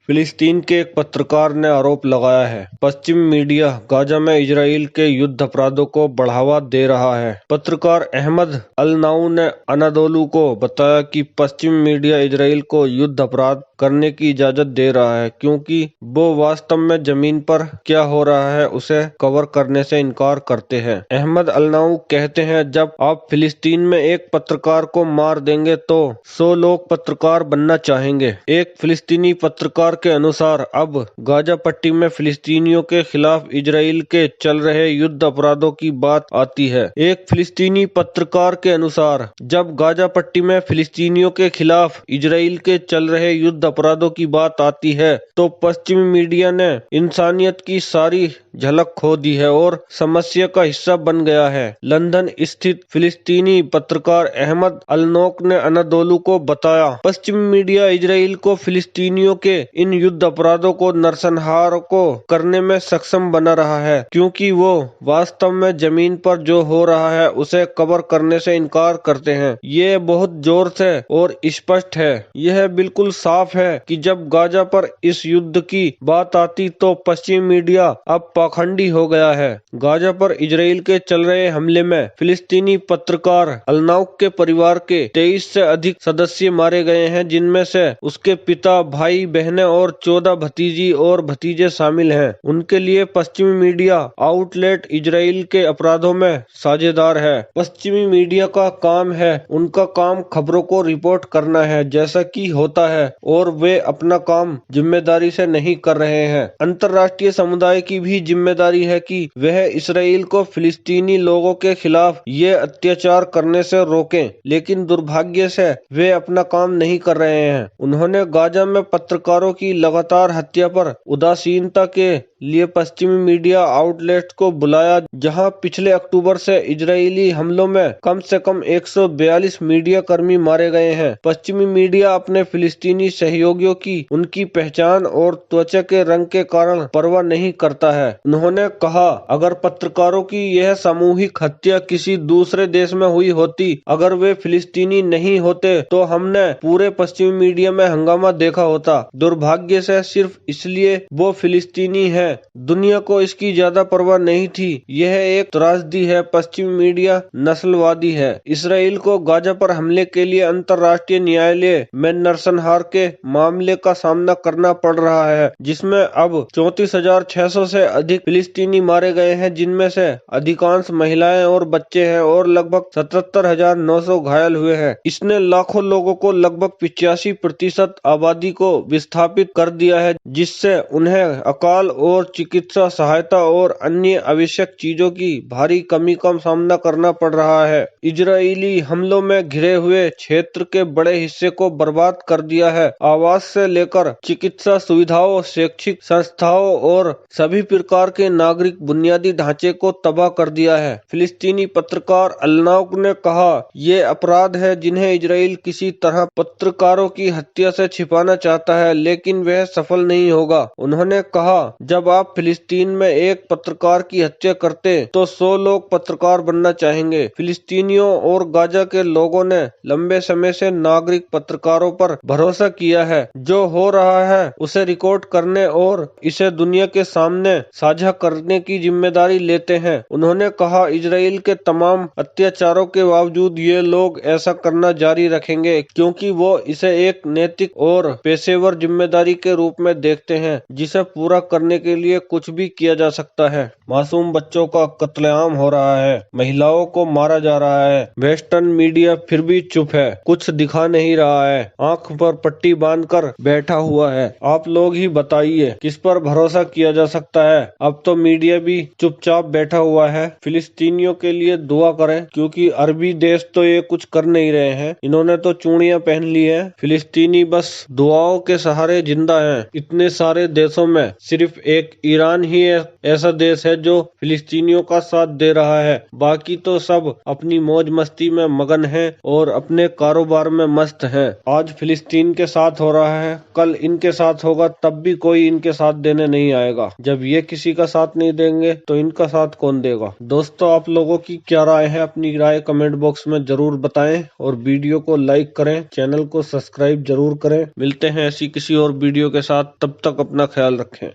फिलिस्तीन के एक पत्रकार ने आरोप लगाया है, पश्चिमी मीडिया गाजा में इजराइल के युद्ध अपराधों को बढ़ावा दे रहा है। पत्रकार अहमद अल-नाऊ ने अनादोलू को बताया कि पश्चिमी मीडिया इजराइल को युद्ध अपराध करने की इजाजत दे रहा है क्योंकि वो वास्तव में जमीन पर क्या हो रहा है उसे कवर करने से इनकार करते हैं। अहमद अल-नाऊ कहते हैं, जब आप फिलिस्तीन में एक पत्रकार को मार देंगे तो 100 लोग पत्रकार बनना चाहेंगे। एक फिलिस्तीनी पत्रकार के अनुसार अब गाजा पट्टी में फिलिस्तीनियों के खिलाफ इजराइल के चल रहे युद्ध अपराधों की बात आती है। एक फिलिस्तीनी पत्रकार के अनुसार जब गाजा पट्टी में फिलिस्तीनियों के खिलाफ इजराइल के चल रहे युद्ध अपराधों की बात आती है तो पश्चिमी मीडिया ने इंसानियत की सारी झलक खो दी है और समस्या का हिस्सा बन गया है। लंदन स्थित फिलिस्तीनी पत्रकार अहमद अल-नौक ने अनादोलू को बताया, पश्चिमी मीडिया इजराइल को फिलिस्तीनियों के इन युद्ध अपराधों को नरसंहार को करने में सक्षम बना रहा है क्योंकि वो वास्तव में जमीन पर जो हो रहा है उसे कवर करने से इनकार करते हैं। ये बहुत जोर से और स्पष्ट है। यह बिल्कुल साफ है कि जब गाजा पर इस युद्ध की बात आती तो पश्चिमी मीडिया अब पाखंडी हो गया है। गाजा पर इजराइल के चल रहे हमले में फिलिस्तीनी पत्रकार अल-नाउक के परिवार के 23 से अधिक सदस्य मारे गए हैं, जिनमें से उसके पिता, भाई बहनें और 14 भतीजी और भतीजे शामिल हैं। उनके लिए पश्चिमी मीडिया आउटलेट इजराइल के अपराधों में साझेदार है। पश्चिमी मीडिया का काम है, उनका काम खबरों को रिपोर्ट करना है जैसा कि होता है, और वे अपना काम जिम्मेदारी से नहीं कर रहे हैं। अंतर्राष्ट्रीय समुदाय की भी जिम्मेदारी है कि वह इसराइल को फिलिस्तीनी लोगों के खिलाफ ये अत्याचार करने से रोकें, लेकिन दुर्भाग्य से वे अपना काम नहीं कर रहे हैं। उन्होंने गाजा में पत्रकारों की लगातार हत्या पर उदासीनता के लिए पश्चिमी मीडिया आउटलेट को बुलाया, जहां पिछले अक्टूबर से इजरायली हमलों में कम से कम 142 मीडिया कर्मी मारे गए हैं। पश्चिमी मीडिया अपने फिलिस्तीनी सहयोगियों की उनकी पहचान और त्वचा के रंग के कारण परवाह नहीं करता है। उन्होंने कहा, अगर पत्रकारों की यह सामूहिक हत्या किसी दूसरे देश में हुई होती, अगर वे फिलिस्तीनी नहीं होते तो हमने पूरे पश्चिमी मीडिया में हंगामा देखा होता। दुर्भाग्य से सिर्फ इसलिए वो फिलिस्तीनी है, दुनिया को इसकी ज्यादा परवाह नहीं थी। यह एक त्रासदी है। पश्चिमी मीडिया नस्लवादी है। इसराइल को गाजा पर हमले के लिए अंतर्राष्ट्रीय न्यायालय में नरसंहार के मामले का सामना करना पड़ रहा है, जिसमें अब 34,600 से अधिक फिलिस्तीनी मारे गए हैं, जिनमें से अधिकांश महिलाएं और बच्चे हैं, और लगभग 77,900 घायल हुए हैं। इसने लाखों लोगों को, लगभग 85% आबादी को विस्थापित कर दिया है, जिससे उन्हें अकाल और चिकित्सा सहायता और अन्य आवश्यक चीजों की भारी कमी का सामना करना पड़ रहा है। इजरायली हमलों में घिरे हुए क्षेत्र के बड़े हिस्से को बर्बाद कर दिया है। आवास से लेकर चिकित्सा सुविधाओं, शैक्षिक संस्थाओं और सभी प्रकार के नागरिक बुनियादी ढांचे को तबाह कर दिया है। फिलिस्तीनी पत्रकार अल-नाउक ने कहा, ये अपराध है जिन्हें इजराइल किसी तरह पत्रकारों की हत्या से छिपाना चाहता है, लेकिन वह सफल नहीं होगा। उन्होंने कहा, जब आप फिलिस्तीन में एक पत्रकार की हत्या करते तो 100 लोग पत्रकार बनना चाहेंगे। फिलिस्तीनियों और गाजा के लोगों ने लंबे समय से नागरिक पत्रकारों पर भरोसा किया है, जो हो रहा है उसे रिकॉर्ड करने और इसे दुनिया के सामने साझा करने की जिम्मेदारी लेते हैं। उन्होंने कहा, इजराइल के तमाम अत्याचारों के बावजूद ये लोग ऐसा करना जारी रखेंगे क्योंकि वो इसे एक नैतिक और पेशेवर जिम्मेदारी के रूप में देखते हैं, जिसे पूरा करने के लिए कुछ भी किया जा सकता है। मासूम बच्चों का कत्लेआम हो रहा है, महिलाओं को मारा जा रहा है। वेस्टर्न मीडिया फिर भी चुप है, कुछ दिखा नहीं रहा है, आंख पर पट्टी बांधकर बैठा हुआ है। आप लोग ही बताइए, किस पर भरोसा किया जा सकता है? अब तो मीडिया भी चुपचाप बैठा हुआ है। फिलिस्तीनियों के लिए दुआ करें क्योंकि अरबी देश तो ये कुछ कर नहीं रहे हैं। इन्होंने तो चूड़ियां पहन ली है। फिलिस्तीनी बस दुआओं के सहारे जिंदा हैं। इतने सारे देशों में सिर्फ एक ईरान ही ऐसा देश है जो फिलिस्तीनियों का साथ दे रहा है। बाकी तो सब अपनी मौज मस्ती में मगन हैं और अपने कारोबार में मस्त हैं। आज फिलिस्तीन के साथ हो रहा है, कल इनके साथ होगा तब भी कोई इनके साथ देने नहीं आएगा। जब ये किसी का साथ नहीं देंगे तो इनका साथ कौन देगा। दोस्तों, आप लोगों की क्या राय है, अपनी राय कमेंट बॉक्स में जरूर बताएं और वीडियो को लाइक करें, चैनल को सब्सक्राइब जरूर करें। मिलते हैं ऐसी किसी और वीडियो के साथ, तब तक अपना ख्याल रखें।